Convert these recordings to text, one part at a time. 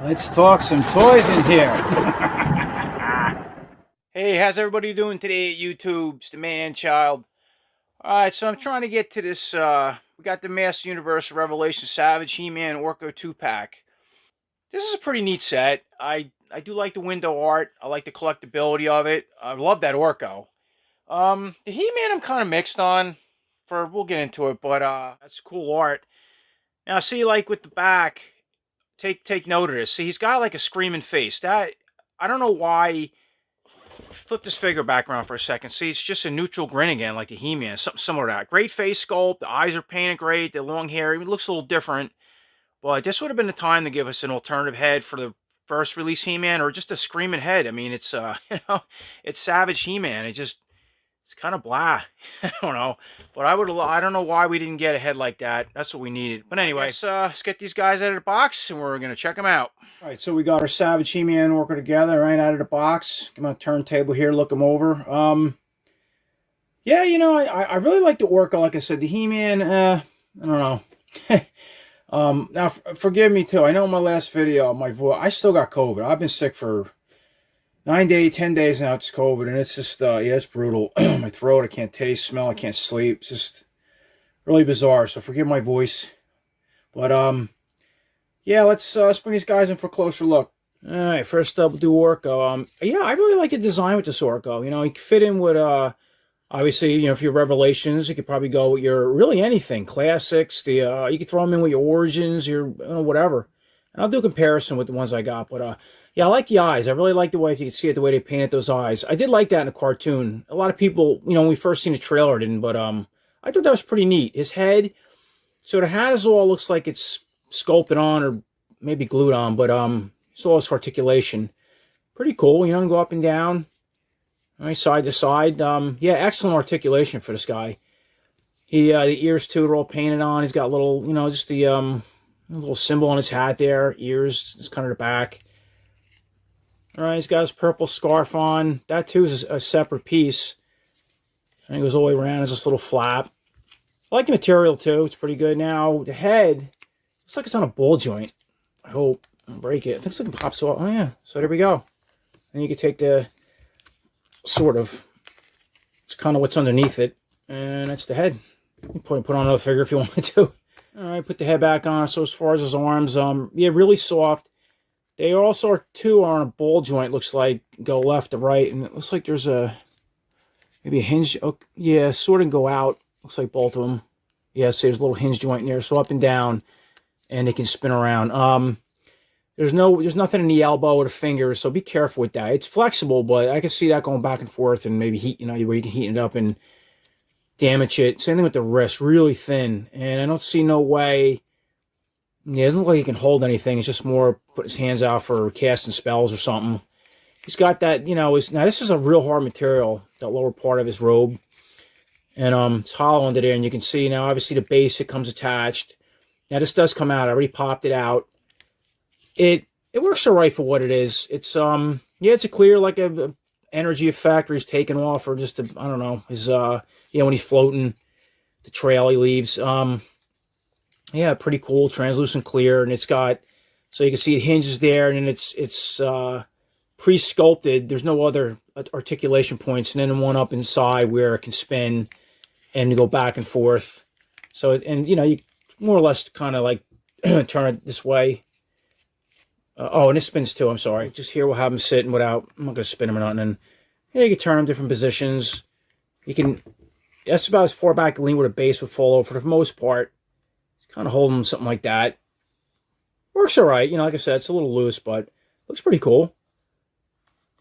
Let's talk some toys in here. Hey, how's everybody doing today at YouTube? It's the man child. Alright, so I'm trying to get to this, we got the Master Universe Revelation Savage He-Man Orko 2-pack. This is a pretty neat set. I do like the window art. I like the collectability of it. I love that Orko. The He-Man I'm kind of mixed on, we'll get into it, but, that's cool art. Now, see, like, with the back, take note of this. See, he's got, like, a screaming face. I don't know why. Flip this figure back around for a second. See, it's just a neutral grin again, like the He-Man, something similar to that. Great face sculpt. The eyes are painted great. The long hair, it looks a little different. But this would have been the time to give us an alternative head for the first release He-Man, or just a screaming head. I mean, it's it's Savage He-Man. It's kind of blah. I don't know, but I don't know why we didn't get a head like that. That's what we needed. But anyway, let's get these guys out of the box, and we're gonna check them out. All right, so we got our Savage He-Man Orko together, right out of the box. Come on, turntable here, look them over. Yeah, you know, I really like the Orko. Like I said, the He-Man, I don't know. Now, forgive me too. I know in my last video, my voice, I still got COVID. I've been sick for 9 days, 10 days now. It's COVID, and it's just, yeah, it's brutal. My throat, I can't taste, smell, I can't sleep. It's just really bizarre. So forgive my voice, but yeah, let's bring these guys in for a closer look. All right, first up, we'll do Orko. Yeah, I really like the design with this Orko. You know, you can fit in with, obviously, you know, if you're Revelations, you could probably go with your, really anything. Classics, you could throw them in with your Origins, your, whatever. And I'll do a comparison with the ones I got, but, yeah, I like the eyes. I really like the way, if you can see it, the way they painted those eyes. I did like that in the cartoon. A lot of people, you know, when we first seen the trailer, didn't, but, I thought that was pretty neat. His head, so the hat is all, looks like it's sculpted on or maybe glued on, but it's all this articulation. Pretty cool, you know, go up and down, all right, side to side. Yeah, excellent articulation for this guy. The ears too are all painted on. He's got little, you know, just the little symbol on his hat there. Ears, just kind of the back. All right, he's got his purple scarf on. That too is a separate piece. And it goes all the way around as this little flap. I like the material too. It's pretty good. Now the head. Looks like it's on a ball joint. I hope. I'll break it. It looks like it pops off. Oh, yeah. So there we go. And you can take the, sort of, it's kind of what's underneath it. And that's the head. You can put on another figure if you wanted to. All right, put the head back on. So as far as his arms, yeah, really soft. They also are on a ball joint, looks like. Go left to right. And it looks like there's maybe a hinge. Oh, yeah, sort of go out. Looks like both of them. Yeah, see, there's a little hinge joint in there. So up and down. And they can spin around. There's nothing in the elbow or the fingers, so be careful with that. It's flexible, but I can see that going back and forth and maybe heat, you know, where you can heat it up and damage it. Same thing with the wrist, really thin. And I don't see no way. Yeah, it doesn't look like he can hold anything. It's just more put his hands out for casting spells or something. He's got that, you know, now this is a real hard material, that lower part of his robe. And it's hollow under there, and you can see now, obviously, the base, it comes attached. Now, this does come out. I already popped it out. It works all right for what it is. It's, yeah, it's a clear, like a energy effect, or he's taken off, or just, I don't know, his, you know, when he's floating, the trail he leaves. Yeah, pretty cool, translucent clear, and it's got, so you can see it hinges there, and then it's pre-sculpted. There's no other articulation points, and then one up inside where it can spin and go back and forth. So, and, you know, you more or less kind of like turn it this way. Oh, and it spins too, I'm sorry. Just here we'll have them sitting without, I'm not going to spin them or nothing. And yeah, you can turn them different positions. You can, that's about as far back lean where the base would fall over for the most part. Kind of hold them something like that. Works all right. You know, like I said, it's a little loose, but looks pretty cool.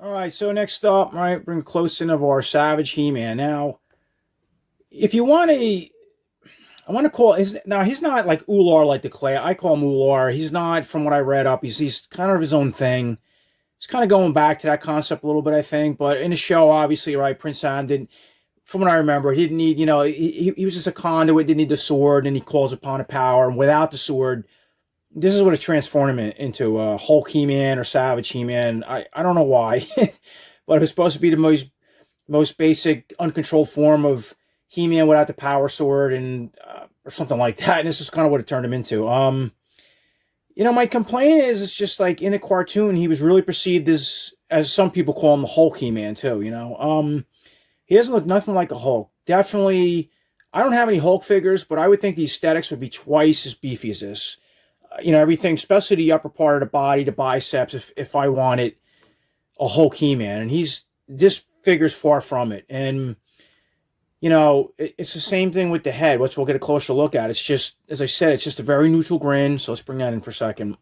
All right, so next up, right, bring close in of our Savage He-Man. Now, if you want I want to call now he's not like Ular like the clay. I call him Ular. He's not, from what I read up. He's kind of his own thing. It's kind of going back to that concept a little bit, I think. But in the show, obviously, right, Prince Adam didn't. From what I remember, he didn't need. You know, he was just a conduit. Didn't need the sword, and he calls upon a power. And without the sword, this is what it transformed him into Hulk He-Man or Savage He-Man. I don't know why, but it was supposed to be the most basic, uncontrolled form of He-Man without the power sword, and or something like that. And this is kind of what it turned him into. my complaint is it's just like in the cartoon, he was really perceived as some people call him the Hulk He-Man too, He doesn't look nothing like a Hulk. Definitely, I don't have any Hulk figures, but I would think the aesthetics would be twice as beefy as this. Everything, especially the upper part of the body, the biceps, if I wanted a Hulk He-Man. And this figure's far from it. And, it's the same thing with the head, which we'll get a closer look at. It's just, as I said, it's just a very neutral grin. So let's bring that in for a second.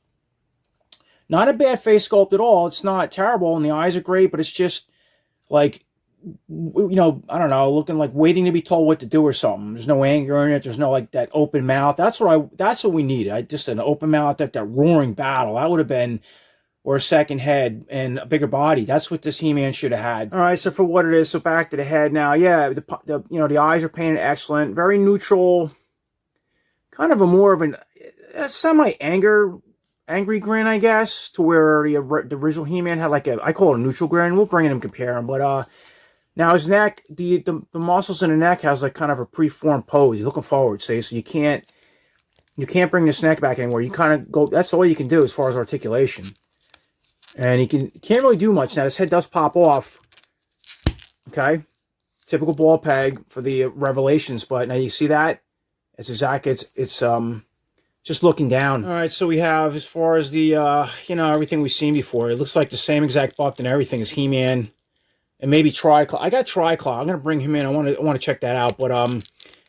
Not a bad face sculpt at all. It's not terrible, and the eyes are great, but it's just like, I don't know, looking like waiting to be told what to do or something. There's no anger in it. There's no like that open mouth. That's what we needed. Just an open mouth, that roaring battle. That would have been, or a second head and a bigger body. That's what this He-Man should have had. All right, so for what it is, so back to the head now. Yeah, the eyes are painted excellent, very neutral, kind of a angry grin, I guess, to where the original He-Man had like I call it a neutral grin. We'll bring in and compare him, but now his neck, the muscles in the neck has like kind of a preformed pose. He's looking forward, see, so you can't bring this neck back anymore. You kind of go. That's all you can do as far as articulation. And he can't really do much now. His head does pop off. Okay, typical ball peg for the Revelations. But now you see that it's exact. It's just looking down. All right, so we have, as far as the everything we've seen before. It looks like the same exact buck and everything as He-Man, and maybe Tri-Klops. I got Tri-Klops. I'm gonna bring him in. I want to check that out. But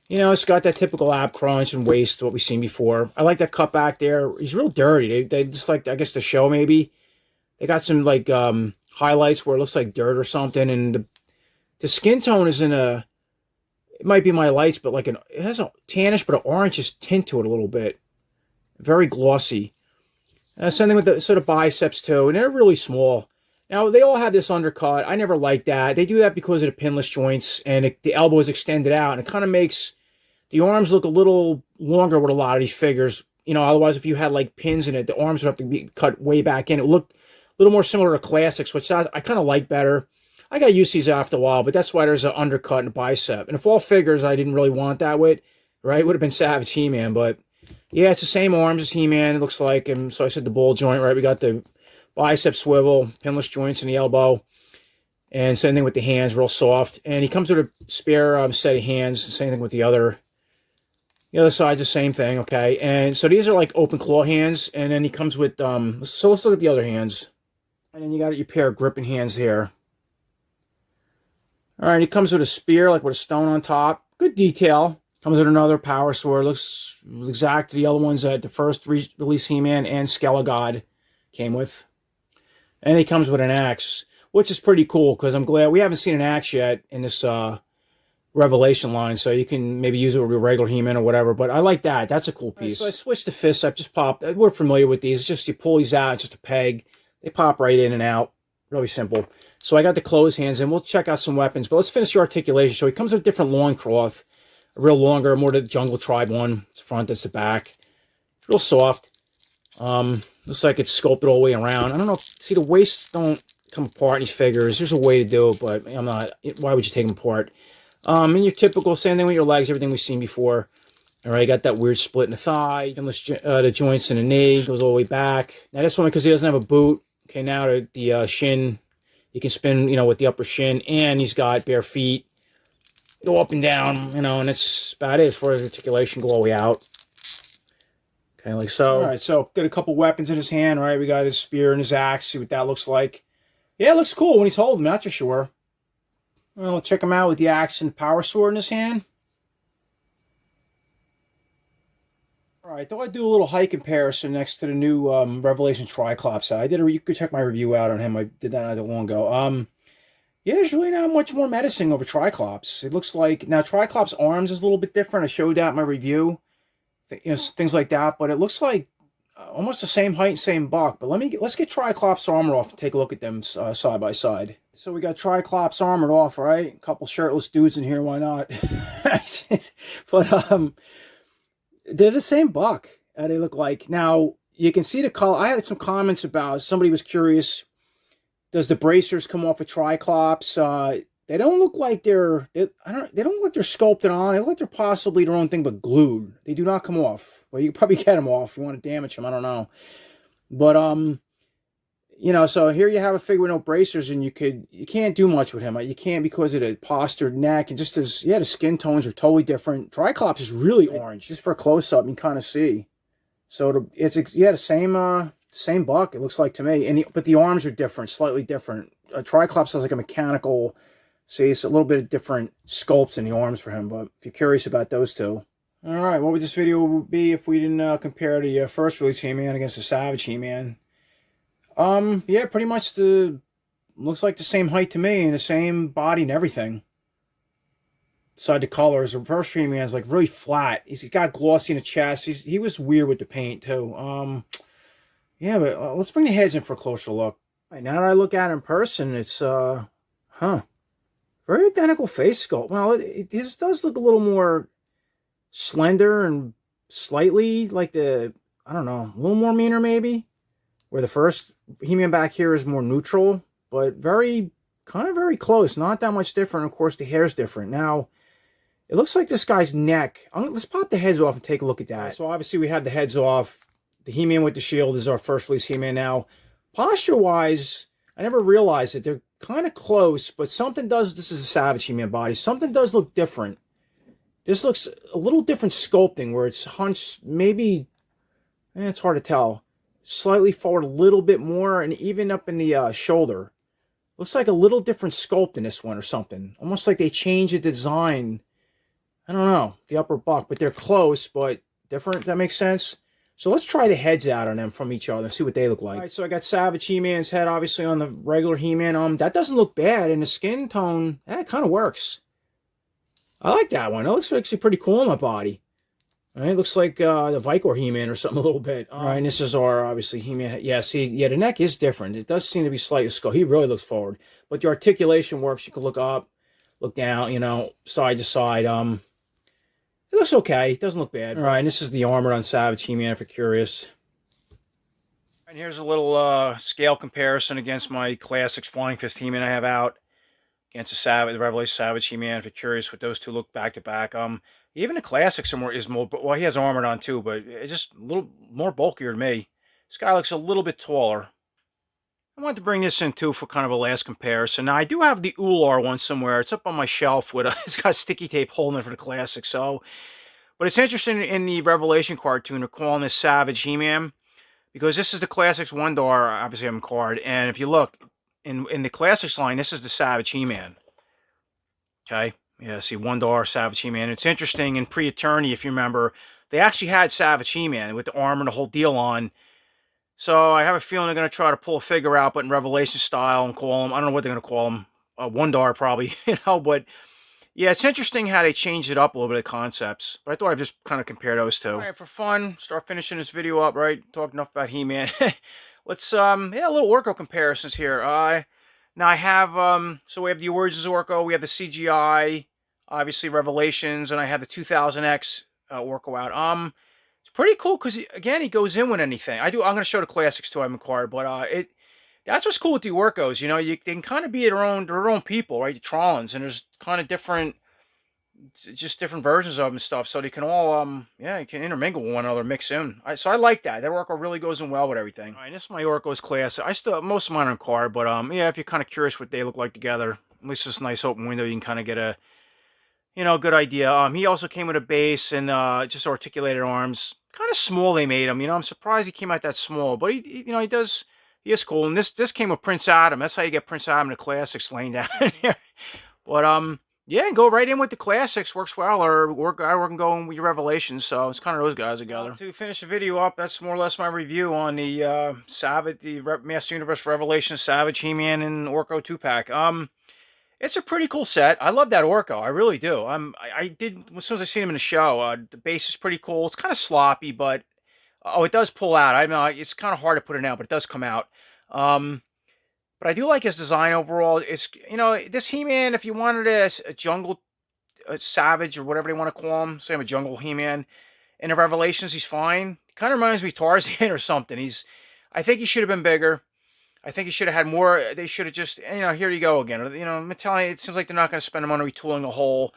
it's got that typical ab crunch and waist, what we've seen before. I like that cut back there. He's real dirty. They just like, I guess, the show maybe. They got some like highlights where it looks like dirt or something, and the skin tone is it might be my lights, but like it has a tannish but an orangish tint to it a little bit. Very glossy. Same thing with the sort of biceps too, and they're really small. Now they all have this undercut. I never liked that. They do that because of the pinless joints, and the elbow is extended out, and it kind of makes the arms look a little longer with a lot of these figures. Otherwise, if you had like pins in it, the arms would have to be cut way back in. It would look a little more similar to classics, which I kind of like better. I got used to these after a while, but that's why there's an undercut and a bicep. And if all figures I didn't really want that with, right, it would have been Savage He-Man. But yeah, it's the same arms as He-Man, it looks like. And so I said the ball joint, right? We got the bicep swivel, pinless joints in the elbow. And same thing with the hands, real soft. And he comes with a spare set of hands. Same thing with the other. The other side, the same thing, okay? And so these are like open claw hands. And then he comes with, so let's look at the other hands. And then you got your pair of gripping hands here. All right, he comes with a spear, like with a stone on top. Good detail. Comes with another power sword. Looks exact to the other ones that the first release He-Man and Skelegod came with. And he comes with an axe, which is pretty cool, because I'm glad we haven't seen an axe yet in this Revelation line, so you can maybe use it with a regular He-Man or whatever, but I like that. That's a cool piece. Right, so I switched to fists. I just popped. We're familiar with these. It's just you pull these out. It's just a peg. They pop right in and out. Really simple. So I got the closed hands, and we'll check out some weapons. But let's finish the articulation. So he comes with a different loincloth. A real longer, more the Jungle Tribe one. It's front, it's the back. Real soft. Looks like it's sculpted all the way around. I don't know. See, the waists don't come apart in these figures. There's a way to do it, but I'm not. Why would you take them apart? And your typical, same thing with your legs, everything we've seen before. All right, got that weird split in the thigh. The joints in the knee. Goes all the way back. Now this one, because he doesn't have a boot. Okay, now the shin, you can spin, with the upper shin, and he's got bare feet. Go up and down, and that's about it as far as articulation, go all the way out. Okay, like so. All right, so got a couple weapons in his hand, right? We got his spear and his axe. See what that looks like. Yeah, it looks cool when he's holding them, that's for sure. Well, we'll check him out with the axe and the power sword in his hand. All right, thought I'd do a little height comparison next to the new Revelation Tri-Klops. You could check my review out on him. I did that not that long ago. Yeah, there's really not much more menacing over Tri-Klops. It looks like now Tri-Klops' arms is a little bit different. I showed that in my review, things like that. But it looks like almost the same height, same buck. But let's get Tri-Klops' armor off and take a look at them side by side. So we got Tri-Klops armored off, right? A couple shirtless dudes in here. Why not? But they're the same buck. They look like. Now, you can see the color. I had some comments about, somebody was curious, does the bracers come off of Tri-Klops? They don't look like they don't look like they're sculpted on. They look like they're possibly their own thing but glued. They do not come off. Well, you can probably get them off if you want to damage them. I don't know. But you know, so here you have a figure with no bracers, and you can't do much with him. You can't because of the postured neck, and just as the skin tones are totally different. Tri-Klops is really orange. Just for a close up, you can kind of see. So it's the same buck. It looks like to me, but the arms are different, slightly different. Tri-Klops has like a mechanical. See, it's a little bit of different sculpts in the arms for him. But if you're curious about those two. All right, what would this video be if we didn't compare the first release He-Man against the Savage He-Man? Yeah, pretty much looks like the same height to me and the same body and everything. Aside the colors, the first He-Man is like really flat. He's got glossy in the chest. He was weird with the paint too. Yeah, but let's bring the heads in for a closer look. All right, now that I look at it in person, it's very identical face sculpt. Well, his does look a little more slender and slightly like I don't know, a little more meaner maybe. Where the first He-Man back here is more neutral, but very close. Not that much different. Of course, the hair's different. Now, it looks like this guy's neck. Let's pop the heads off and take a look at that. So obviously we have the heads off. The He-Man with the shield is our first release He-Man. Now, posture-wise, I never realized it. They're kind of close, but something does. This is a Savage He-Man body. Something does look different. This looks a little different sculpting, where it's hunched maybe. It's hard to tell. Slightly forward a little bit more, and even up in the shoulder. Looks like a little different sculpt in this one or something. Almost like they changed the design. I don't know, the upper buck, but they're close, but different, if that makes sense. So let's try the heads out on them from each other and see what they look like. All right, so I got Savage He-Man's head, obviously, on the regular He-Man. That doesn't look bad, and the skin tone, it kind of works. I like that one. It looks actually pretty cool on my body. All right, looks like the Vicor He-Man or something a little bit. All right, and this is our, obviously, He-Man. Yeah, see, the neck is different. It does seem to be slightly skull. He really looks forward. But the articulation works. You can look up, look down, you know, side to side. It looks okay. It doesn't look bad. All right, and this is the armored on Savage He-Man, if you're curious. And here's a little scale comparison against my Classics Flying Fist He-Man I have out. Against the Revelation Savage He-Man, if you're curious what those two look back to back. Even the Classics is more, well, he has armored on too, but it's just a little more bulkier to me. This guy looks a little bit taller. I wanted to bring this in too for kind of a last comparison. Now, I do have the Ular one somewhere. It's up on my shelf with it's got sticky tape holding it for the Classics. So, but it's interesting in the Revelation cartoon, they're calling this Savage He-Man because this is the Classics Wondar, obviously I'm card, and if you look in the Classics line, this is the Savage He-Man. Okay. Yeah, see, Wondar, Savage He-Man. It's interesting, in Pre-Eternity, if you remember, they actually had Savage He-Man with the armor and the whole deal on. So I have a feeling they're going to try to pull a figure out, but in Revelation style, and call him, I don't know what they're going to call him, Wondar probably, you know, but yeah, it's interesting how they changed it up a little bit of concepts. But I thought I'd just kind of compare those two. All right, for fun, start finishing this video up, right? Talk enough about He-Man. Let's, yeah, a little Orko comparisons here. Now I have, so we have the Origins Orko, we have the CGI, obviously Revelations, and I have the 2000X Orko out. It's pretty cool because, again, he goes in with anything. I'm going to show the Classics too, I'm card, but that's what's cool with the Orkos. You know, they can kind of be their own people, right? The Trolls, and there's kind of different, just different versions of them and stuff. So they can all, yeah, you can intermingle with one another, mix in. So I like that. That Orko really goes in well with everything. All right, this is my Orko's class. Most of mine are in card, but yeah, if you're kind of curious what they look like together, at least this nice open window, you can kind of get a, you know, good idea. He also came with a base and just articulated arms. Kind of small they made him. You know, I'm surprised he came out that small, but he you know, he is cool. And this came with Prince Adam. That's how you get Prince Adam in the Classics laying down here. But yeah, go right in with the Classics. Works well. Or work can go in with your Revelations. So it's kind of those guys together. To finish the video up, that's more or less my review on the Savage, the Master Universe Revelation Savage He-Man and Orko 2-pack. It's a pretty cool set. I love that Orko. I really do. I did, as soon as I seen him in the show, the base is pretty cool. It's kind of sloppy, but oh, it does pull out. I know it's kind of hard to put it out, but it does come out. But I do like his design overall. It's, you know, this He-Man, if you wanted a jungle savage or whatever they want to call him, say I'm a jungle He-Man, in the Revelations, he's fine. Kind of reminds me of Tarzan or something. I think he should have been bigger. I think he should have had more. They should have just, here you go again. Mattel, it seems like they're not going to spend the money retooling a whole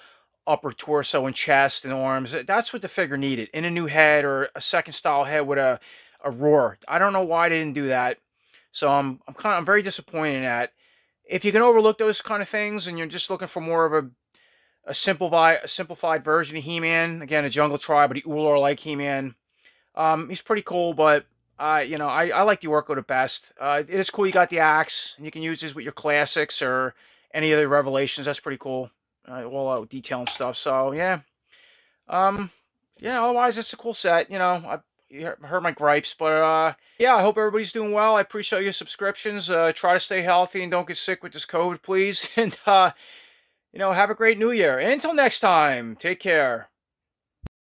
upper torso and chest and arms. That's what the figure needed, in a new head or a second style head with a roar. I don't know why they didn't do that. So I'm very disappointed in that. If you can overlook those kind of things and you're just looking for more of a simplified version of He-Man, again, a Jungle Tribe, but the Ulor like He-Man. He's pretty cool, but I like the Orko the best. It is cool you got the axe, and you can use this with your classics or any other revelations. That's pretty cool. All out detail and stuff. So yeah, um, yeah. Otherwise, it's a cool set. You heard my gripes, but yeah. I hope everybody's doing well. I appreciate your subscriptions. Try to stay healthy and don't get sick with this COVID, please. And have a great New Year. And until next time, take care.